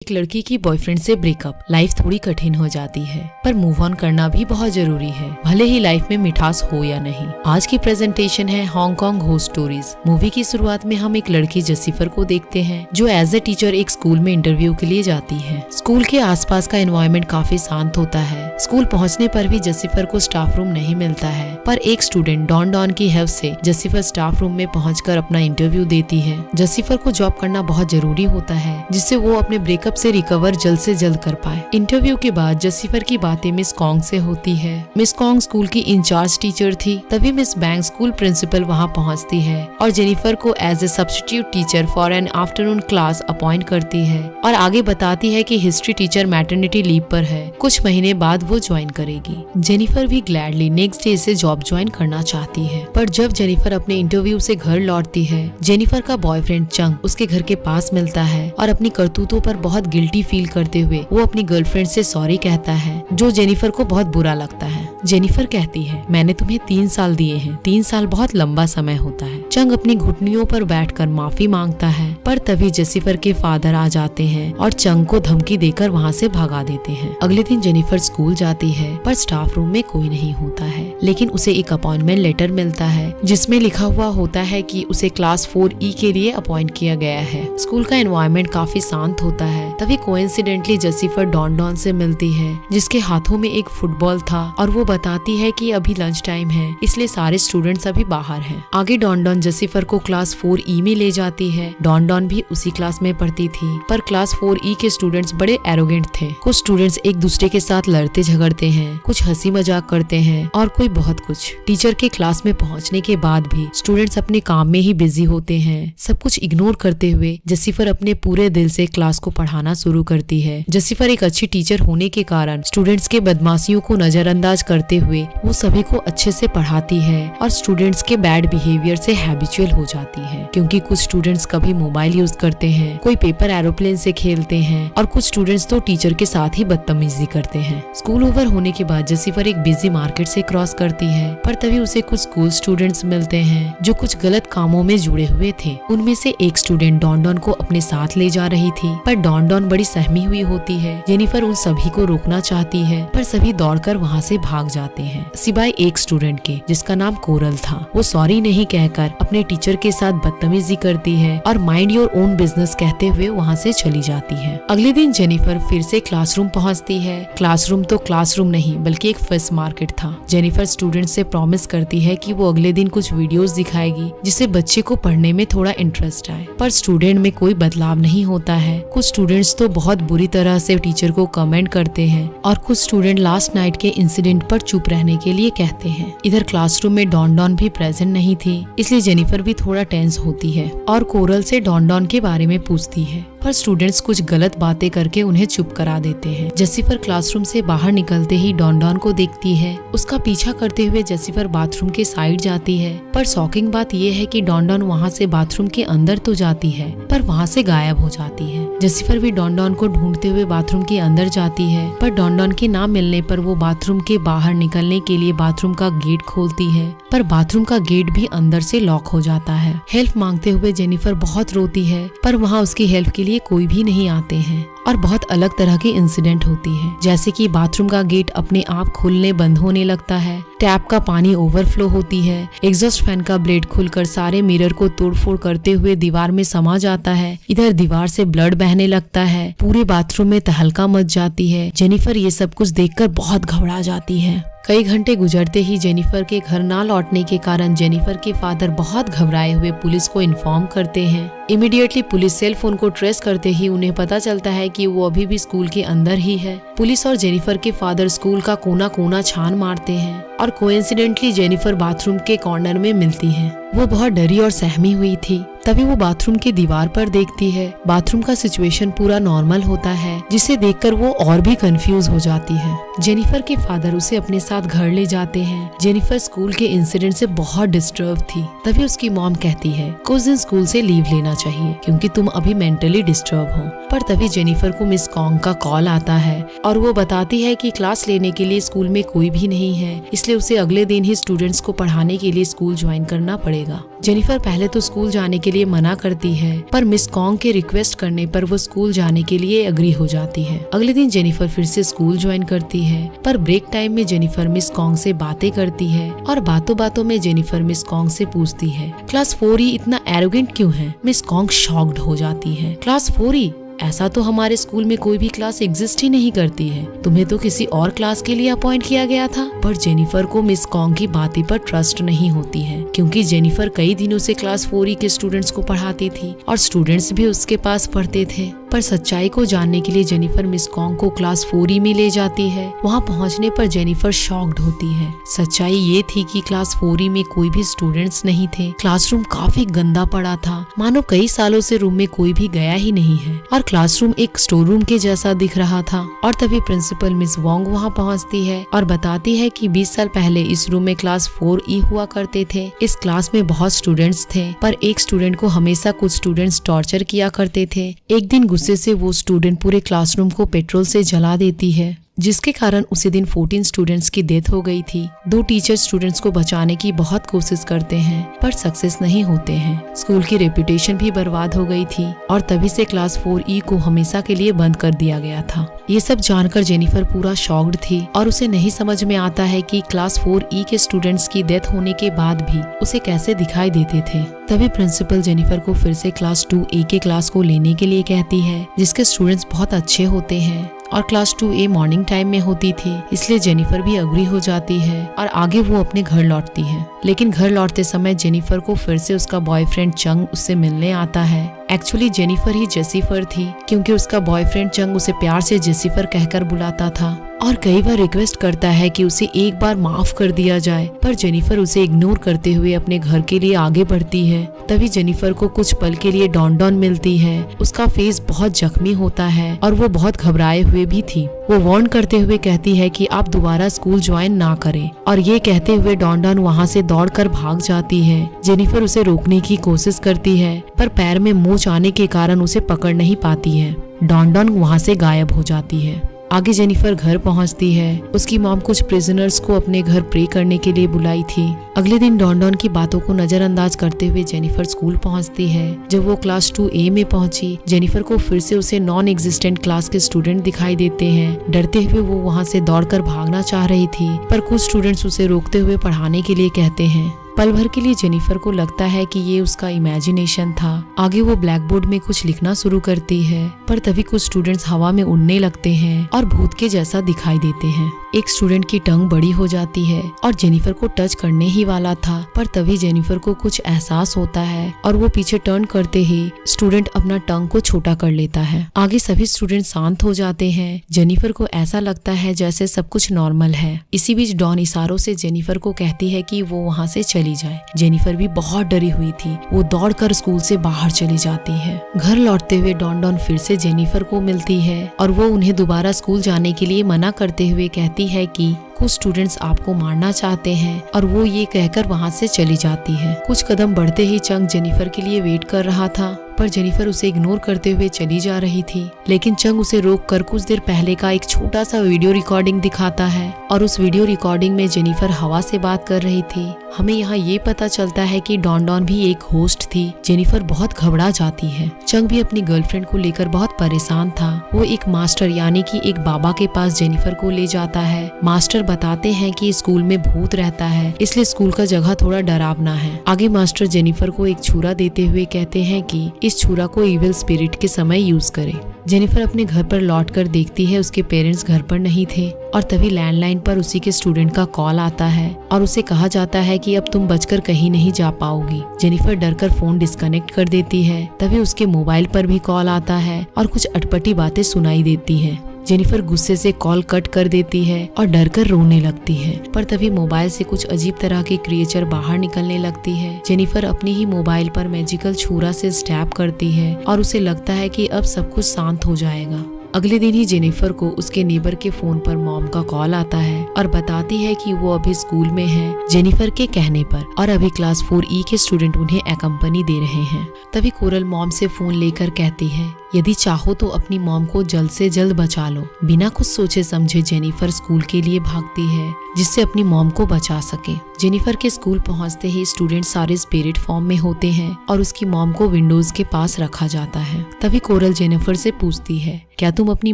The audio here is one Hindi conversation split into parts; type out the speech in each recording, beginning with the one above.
एक लड़की की बॉयफ्रेंड से ब्रेकअप। लाइफ थोड़ी कठिन हो जाती है, पर मूव ऑन करना भी बहुत जरूरी है, भले ही लाइफ में मिठास हो या नहीं। आज की प्रेजेंटेशन है हांगकांग होस्ट स्टोरीज। मूवी की शुरुआत में हम एक लड़की जसीफर को देखते हैं जो एज ए टीचर एक स्कूल में इंटरव्यू के लिए जाती है। स्कूल के आसपास का एनवायरनमेंट काफी शांत होता है। स्कूल पहुंचने पर भी जसीफर को स्टाफ रूम नहीं मिलता है, पर एक स्टूडेंट डॉन की हेल्प से जसीफर स्टाफ रूम में पहुंचकर अपना इंटरव्यू देती है। जसीफर को जॉब करना बहुत जरूरी होता है, जिससे वो अपने ब्रेकअप से रिकवर जल्द से जल्द कर पाए। इंटरव्यू के बाद जसीफर की बातें मिस कॉन्ग से होती है। मिस कॉन्ग स्कूल की इंचार्ज टीचर थी। तभी मिस बैंक स्कूल प्रिंसिपल वहां पहुंचती है और जेनिफर को as a substitute teacher for an afternoon class appoint करती है और आगे बताती है कि हिस्ट्री टीचर मैटरनिटी लीव पर है, कुछ महीने बाद वो ज्वाइन करेगी। जेनिफर भी ग्लैडली नेक्स्ट डे से जॉब ज्वाइन करना चाहती है, पर जब जेनिफर अपने इंटरव्यू से घर लौटती है, जेनिफर का बॉयफ्रेंड चंग उसके घर के पास मिलता है और अपनी करतूतों पर बहुत गिल्टी फील करते हुए वो अपनी गर्लफ्रेंड से सॉरी कहता है, जो जेनिफर को बहुत बुरा लगता है। जेनिफर कहती है, मैंने तुम्हें 3 साल दिए हैं, 3 साल बहुत लंबा समय होता है। चंग अपनी घुटनियों पर बैठकर माफी मांगता है, पर तभी जेनिफर के फादर आ जाते हैं और चंग को धमकी देकर वहाँ से भगा देते हैं। अगले दिन जेनिफर स्कूल जाती है, पर स्टाफ रूम में कोई नहीं होता है, लेकिन उसे एक अपॉइंटमेंट लेटर मिलता है जिसमें लिखा हुआ होता है कि उसे क्लास 4E के लिए अपॉइंट किया गया है। स्कूल का एनवायरनमेंट काफी शांत होता है। तभी कोइंसिडेंटली जसीफर डॉन से मिलती है, जिसके हाथों में एक फुटबॉल था और वो बताती है कि अभी लंच टाइम है, इसलिए सारे स्टूडेंट्स अभी बाहर हैं। आगे डॉन जसीफर को क्लास 4E में ले जाती है। डॉन भी उसी क्लास में पढ़ती थी, पर क्लास 4E के स्टूडेंट्स बड़े एरोगेंट थे। कुछ स्टूडेंट्स एक दूसरे के साथ लड़ते झगड़ते हैं, कुछ हंसी मजाक करते हैं और कोई बहुत कुछ। टीचर के क्लास में पहुंचने के बाद भी स्टूडेंट्स अपने काम में ही बिजी होते हैं। सब कुछ इग्नोर करते हुए जसीफर अपने पूरे दिल से क्लास को पढ़ाना शुरू करती है। जसीफर एक अच्छी टीचर होने के कारण स्टूडेंट्स के बदमाशियों को नजरअंदाज करते हुए वो सभी को अच्छे से पढ़ाती है और स्टूडेंट्स के बैड बिहेवियर से हैबिचुअल हो जाती है, क्योंकि कुछ स्टूडेंट्स कभी मोबाइल यूज करते हैं, कोई पेपर एरोप्लेन से खेलते हैं और कुछ स्टूडेंट्स तो टीचर के साथ ही बदतमीजी करते हैं। स्कूल ओवर होने के बाद जसीफर एक बिजी मार्केट से क्रॉस करती है, पर तभी उसे कुछ स्कूल स्टूडेंट्स मिलते हैं जो कुछ गलत कामों में जुड़े हुए थे। उनमें से एक स्टूडेंट डॉन को अपने साथ ले जा रही थी, पर डॉन बड़ी सहमी हुई होती है। जेनिफर उन सभी को रोकना चाहती है, पर सभी दौड़कर वहाँ से भाग जाते हैं, सिवाय एक स्टूडेंट के जिसका नाम कोरल था। वो सॉरी नहीं कहकर अपने टीचर के साथ बदतमीजी करती है और माइंड योर ओन बिजनेस कहते हुए वहाँ से चली जाती है। अगले दिन जेनिफर फिर से क्लासरूम पहुँचती है। क्लासरूम तो क्लासरूम नहीं बल्कि एक फिश मार्केट था। जेनिफर स्टूडेंट से प्रॉमिस करती है कि वो अगले दिन कुछ वीडियोस दिखाएगी जिससे बच्चे को पढ़ने में थोड़ा इंटरेस्ट आए, पर स्टूडेंट में कोई बदलाव नहीं होता है। कुछ स्टूडेंट्स तो बहुत बुरी तरह से टीचर को कमेंट करते हैं और कुछ स्टूडेंट लास्ट नाइट के इंसिडेंट पर चुप रहने के लिए कहते हैं। इधर क्लासरूम में डॉन भी प्रेजेंट नहीं थी, इसलिए जेनिफर भी थोड़ा टेंस होती है और कोरल से डॉन के बारे में पूछती है, पर स्टूडेंट्स कुछ गलत बातें करके उन्हें चुप करा देते हैं। जसीफर क्लासरूम से बाहर निकलते ही डॉन को देखती है। उसका पीछा करते हुए जसीफर बाथरूम के साइड जाती है, पर शॉकिंग बात यह है कि डॉन वहाँ से बाथरूम के अंदर तो जाती है, पर वहाँ से गायब हो जाती है। जसीफर भी डॉन को ढूंढते हुए बाथरूम के अंदर जाती है, पर डॉन के ना मिलने पर वो बाथरूम के बाहर निकलने के लिए बाथरूम का गेट खोलती है, पर बाथरूम का गेट भी अंदर से लॉक हो जाता है। हेल्प मांगते हुए जेनिफर बहुत रोती है, पर वहाँ उसकी हेल्प के लिए कोई भी नहीं आते हैं और बहुत अलग तरह के इंसिडेंट होती है, जैसे कि बाथरूम का गेट अपने आप खुलने बंद होने लगता है, टैप का पानी ओवरफ्लो होती है, एग्जॉस्ट फैन का ब्लेड खुलकर सारे मिरर को तोड़फोड़ करते हुए दीवार में समा जाता है। इधर दीवार से ब्लड बहने लगता है, पूरे बाथरूम में तहलका मच जाती है। जेनिफर ये सब कुछ देखकर बहुत घबरा जाती है। कई घंटे गुजरते ही जेनिफर के घर ना लौटने के कारण जेनिफर के फादर बहुत घबराए हुए पुलिस को इन्फॉर्म करते हैं। इमीडिएटली पुलिस सेल फोन को ट्रेस करते ही उन्हें पता चलता है कि वो अभी भी स्कूल के अंदर ही है। पुलिस और जेनिफर के फादर स्कूल का कोना कोना छान मारते हैं और कोइंसिडेंटली जेनिफर बाथरूम के कॉर्नर में मिलती है। वो बहुत डरी और सहमी हुई थी। तभी वो बाथरूम की दीवार पर देखती है। बाथरूम का सिचुएशन पूरा नॉर्मल होता है, जिसे देखकर वो और भी कंफ्यूज हो जाती है। जेनिफर के फादर उसे अपने साथ घर ले जाते हैं। जेनिफर स्कूल के इंसिडेंट से बहुत डिस्टर्ब थी। तभी उसकी मॉम कहती है कुछ दिन स्कूल से लीव लेना चाहिए क्योंकि तुम अभी मेंटली डिस्टर्ब हो। पर तभी जेनिफर को मिस कॉन्ग का कॉल आता है और वो बताती है कि क्लास लेने के लिए स्कूल में कोई भी नहीं है, इसलिए उसे अगले दिन ही स्टूडेंट्स को पढ़ाने के लिए स्कूल ज्वाइन करना पड़ेगा। जेनिफर पहले तो स्कूल जाने के लिए मना करती है, पर मिस कॉन्ग के रिक्वेस्ट करने पर वो स्कूल जाने के लिए एग्री हो जाती है। अगले दिन जेनिफर फिर से स्कूल ज्वाइन करती है, पर ब्रेक टाइम में जेनिफर मिस कॉन्ग से बातें करती है और बातों बातों में जेनिफर मिस कॉन्ग से पूछती है, क्लास 4E इतना एरोगेंट क्यों है? मिस कॉन्ग शॉक्ड हो जाती है। Class 4E? ऐसा तो हमारे स्कूल में कोई भी क्लास एग्जिस्ट ही नहीं करती है, तुम्हें तो किसी और क्लास के लिए अपॉइंट किया गया था। पर जेनिफर को मिस कॉन्ग की बातें पर ट्रस्ट नहीं होती है, क्योंकि जेनिफर कई दिनों से क्लास 4E के स्टूडेंट्स को पढ़ाती थी और स्टूडेंट्स भी उसके पास पढ़ते थे। पर सच्चाई को जानने के लिए जेनिफर मिस कॉन्ग को क्लास 4E में ले जाती है। वहाँ पहुँचने पर जेनिफर शॉक्ड होती है। सच्चाई ये थी कि क्लास 4E में कोई भी स्टूडेंट्स नहीं थे। क्लासरूम काफी गंदा पड़ा था, मानो कई सालों से रूम में कोई भी गया ही नहीं है, और क्लासरूम एक स्टोर रूम के जैसा दिख रहा था। और तभी प्रिंसिपल मिस वोंग वहाँ पहुँचती है और बताती है कि 20 साल पहले इस रूम में क्लास 4E हुआ करते थे। इस क्लास में बहुत स्टूडेंट्स थे, पर एक स्टूडेंट को हमेशा कुछ स्टूडेंट्स टॉर्चर किया करते थे। एक दिन गुस्से से वो स्टूडेंट पूरे क्लासरूम को पेट्रोल से जला देती है, जिसके कारण उसी दिन 14 स्टूडेंट्स की डेथ हो गई थी। 2 टीचर स्टूडेंट्स को बचाने की बहुत कोशिश करते हैं, पर सक्सेस नहीं होते हैं। स्कूल की रेपुटेशन भी बर्बाद हो गई थी और तभी से क्लास 4E को हमेशा के लिए बंद कर दिया गया था। ये सब जानकर जेनिफर पूरा शॉक्ड थी और उसे नहीं समझ में आता है कि क्लास 4E के स्टूडेंट्स की डेथ होने के बाद भी उसे कैसे दिखाई देते थे। तभी प्रिंसिपल जेनिफर को फिर से क्लास 2A के क्लास को लेने के लिए कहती है, जिसके स्टूडेंट्स बहुत अच्छे होते हैं और क्लास 2A मॉर्निंग टाइम में होती थी, इसलिए जेनिफर भी अग्री हो जाती है और आगे वो अपने घर लौटती है। लेकिन घर लौटते समय जेनिफर को फिर से उसका बॉयफ्रेंड चंग उससे मिलने आता है। एक्चुअली जेनिफर ही जेसिफर थी, क्योंकि उसका बॉयफ्रेंड चंग उसे प्यार से जेसिफर कहकर बुलाता था और कई बार रिक्वेस्ट करता है कि उसे एक बार माफ कर दिया जाए, पर जेनिफर उसे इग्नोर करते हुए अपने घर के लिए आगे बढ़ती है। तभी जेनिफर को कुछ पल के लिए डॉन मिलती है। उसका फेस बहुत जख्मी होता है और वो बहुत घबराए हुए भी थी। वो वार्न करते हुए कहती है कि आप दोबारा स्कूल ज्वाइन ना करें, और ये कहते हुए डॉन वहाँ से दौड़कर भाग जाती है। जेनिफर उसे रोकने की कोशिश करती है, पर पैर में मोच आने के कारण उसे पकड़ नहीं पाती है। डॉन वहाँ से गायब हो जाती है। आगे जेनिफर घर पहुंचती है। उसकी मॉम कुछ प्रिजनर्स को अपने घर प्रे करने के लिए बुलाई थी। अगले दिन डॉन की बातों को नजरअंदाज करते हुए जेनिफर स्कूल पहुंचती है। जब वो क्लास 2A में पहुंची, जेनिफर को फिर से उसे नॉन एग्जिस्टेंट क्लास के स्टूडेंट दिखाई देते हैं। डरते हुए वो वहां से दौड़कर भागना चाह रही थी, पर कुछ स्टूडेंट्स उसे रोकते हुए पढ़ाने के लिए कहते हैं। पल भर के लिए जेनिफर को लगता है कि ये उसका इमेजिनेशन था। आगे वो ब्लैक बोर्ड में कुछ लिखना शुरू करती है, पर तभी कुछ स्टूडेंट्स हवा में उड़ने लगते हैं और भूत के जैसा दिखाई देते हैं। एक स्टूडेंट की टंग बड़ी हो जाती है और जेनिफर को टच करने ही वाला था, पर तभी जेनिफर को कुछ एहसास होता है और वो पीछे टर्न करते ही स्टूडेंट अपना टंग को छोटा कर लेता है। आगे सभी स्टूडेंट शांत हो जाते हैं। जेनिफर को ऐसा लगता है जैसे सब कुछ नॉर्मल है। इसी बीच डॉन इशारों से जेनिफर को कहती है कि वो वहाँ से चली जाए। जेनिफर भी बहुत डरी हुई थी। वो दौड़कर स्कूल से बाहर चली जाती है। घर लौटते हुए डॉन फिर से जेनिफर को मिलती है और वो उन्हें दोबारा स्कूल जाने के लिए मना करते हुए कहती है कि कुछ स्टूडेंट्स आपको मारना चाहते हैं, और वो ये कहकर वहाँ से चली जाती है। कुछ कदम बढ़ते ही चंग जेनिफर के लिए वेट कर रहा था, पर जेनिफर उसे इग्नोर करते हुए चली जा रही थी। लेकिन चंग उसे रोककर कुछ देर पहले का एक छोटा सा वीडियो रिकॉर्डिंग दिखाता है और उस वीडियो रिकॉर्डिंग में जेनिफर हवा से बात कर रही थी। हमें यहाँ ये पता चलता है कि डॉन भी एक होस्ट थी। जेनिफर बहुत घबरा जाती है। चंग भी अपनी गर्लफ्रेंड को लेकर बहुत परेशान था। वो एक मास्टर यानी कि एक बाबा के पास जेनिफर को ले जाता है। मास्टर बताते हैं कि स्कूल में भूत रहता है, इसलिए स्कूल का जगह थोड़ा डरावना है। आगे मास्टर जेनिफर को एक छुरा देते हुए कहते हैं कि इस छुरा को इविल स्पिरिट के समय यूज करे। जेनिफर अपने घर पर लौटकर देखती है उसके पेरेंट्स घर पर नहीं थे, और तभी लैंडलाइन पर उसी के स्टूडेंट का कॉल आता है और उसे कहा जाता है कि अब तुम बचकर कहीं नहीं जा पाओगी। जेनिफर डरकर फोन डिस्कनेक्ट कर देती है। तभी उसके मोबाइल पर भी कॉल आता है और कुछ अटपटी बातें सुनाई देती है। जेनिफर गुस्से से कॉल कट कर देती है और डरकर रोने लगती है, पर तभी मोबाइल से कुछ अजीब तरह के क्रिएचर बाहर निकलने लगती है। जेनिफर अपनी ही मोबाइल पर मैजिकल छुरा से स्टैब करती है और उसे लगता है कि अब सब कुछ शांत हो जाएगा। अगले दिन ही जेनिफर को उसके नेबर के फोन पर मॉम का कॉल आता है और बताती है कि वो अभी स्कूल में है जेनिफर के कहने पर, और अभी क्लास 4E के स्टूडेंट उन्हें एकम्पनी दे रहे हैं। तभी कोरल मॉम से फोन लेकर कहती है यदि चाहो तो अपनी मॉम को जल्द से जल्द बचा लो। बिना कुछ सोचे समझे जेनिफर स्कूल के लिए भागती है जिससे अपनी मॉम को बचा सके। जेनिफर के स्कूल पहुंचते ही स्टूडेंट सारे स्पिरिट फॉर्म में होते हैं और उसकी मॉम को विंडोज के पास रखा जाता है। तभी कोरल जेनिफर से पूछती है, क्या तुम अपनी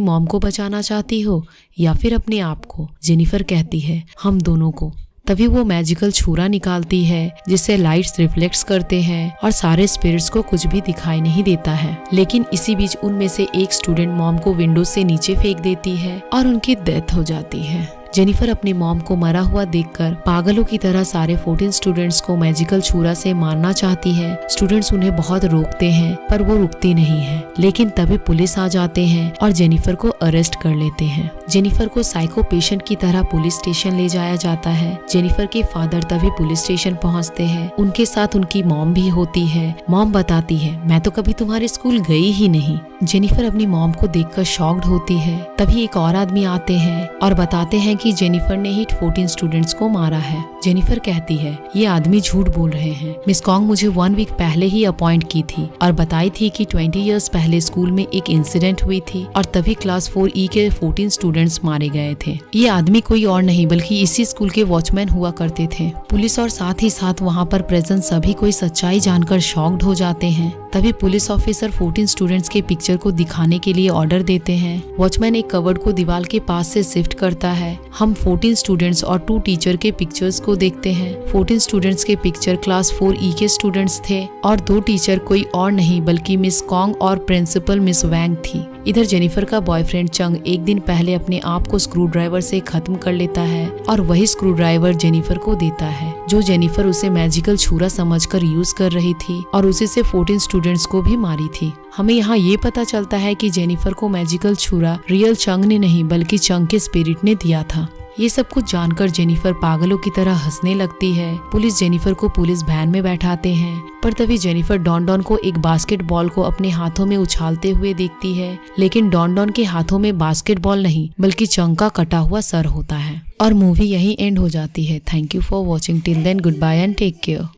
मॉम को बचाना चाहती हो या फिर अपने आप को? जेनिफर कहती है, हम दोनों को। तभी वो मैजिकल छुरा निकालती है जिससे लाइट्स रिफ्लेक्ट्स करते हैं और सारे स्पिरिट्स को कुछ भी दिखाई नहीं देता है। लेकिन इसी बीच उनमें से एक स्टूडेंट मॉम को विंडो से नीचे फेंक देती है और उनकी डेथ हो जाती है। जेनिफर अपनी मॉम को मरा हुआ देखकर पागलों की तरह सारे 14 स्टूडेंट्स को मैजिकल छुरा से मारना चाहती है। स्टूडेंट्स उन्हें बहुत रोकते हैं पर वो रुकती नहीं है। लेकिन तभी पुलिस आ जाते हैं और जेनिफर को अरेस्ट कर लेते हैं। जेनिफर को साइको पेशेंट की तरह पुलिस स्टेशन ले जाया जाता है। जेनिफर के फादर तभी पुलिस स्टेशन पहुंचते हैं। उनके साथ उनकी मॉम भी होती है। मॉम बताती है, मैं तो कभी तुम्हारे स्कूल गई ही नहीं। जेनिफर अपनी मॉम को देखकर शॉक्ड होती है। तभी एक और आदमी आते हैं और बताते हैं कि जेनिफर ने ही 14 स्टूडेंट्स को मारा है। जेनिफर कहती है, ये आदमी झूठ बोल रहे हैं। मिस कॉन्ग मुझे 1 वीक पहले ही अपॉइंट की थी और बताई थी कि 20 इयर्स पहले स्कूल में एक इंसिडेंट हुई थी और तभी क्लास 4E के 14 स्टूडेंट्स मारे गए थे। ये आदमी कोई और नहीं बल्कि इसी स्कूल के वॉचमैन हुआ करते थे। पुलिस और साथ ही साथ वहाँ पर प्रेजेंट सभी कोई सच्चाई जानकर शॉक्ड हो जाते हैं। तभी पुलिस ऑफिसर 14 स्टूडेंट्स के पिक्चर को दिखाने के लिए ऑर्डर देते हैं। वॉचमैन एक कवर्ड को दीवार के पास से शिफ्ट करता है। हम 14 स्टूडेंट्स और 2 टीचर के पिक्चर्स को देखते हैं। 14 स्टूडेंट्स के पिक्चर क्लास 4E के स्टूडेंट्स थे और 2 टीचर कोई और नहीं बल्कि मिस कॉन्ग और प्रिंसिपल मिस वैंग थी। इधर जेनिफर का बॉयफ्रेंड चंग एक दिन पहले अपने आप को स्क्रू ड्राइवर से खत्म कर लेता है और वही स्क्रू ड्राइवर जेनिफर को देता है, जो जेनिफर उसे मैजिकल छुरा समझकर यूज कर रही थी और उसी से 14 स्टूडेंट्स को भी मारी थी। हमें यहाँ ये पता चलता है कि जेनिफर को मैजिकल छुरा रियल चंग ने नहीं बल्कि चंग के स्पिरिट ने दिया था। ये सब कुछ जानकर जेनिफर पागलों की तरह हंसने लगती है। पुलिस जेनिफर को पुलिस वैन में बैठाते हैं पर तभी जेनिफर डॉन डॉन को एक बास्केटबॉल को अपने हाथों में उछालते हुए देखती है। लेकिन डॉन डॉन के हाथों में बास्केटबॉल नहीं बल्कि चंग का कटा हुआ सर होता है और मूवी यहीं एंड हो जाती है। Thank you for watching. Till then goodbye and take care.